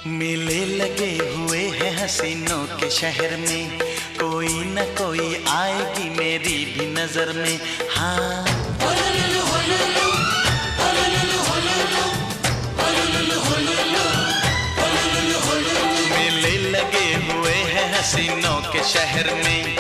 मेले लगे हुए हैं हसीनों के शहर में, कोई न कोई आएगी मेरी भी नजर में। हाँ मेले लगे हुए हैं हसीनों के शहर में,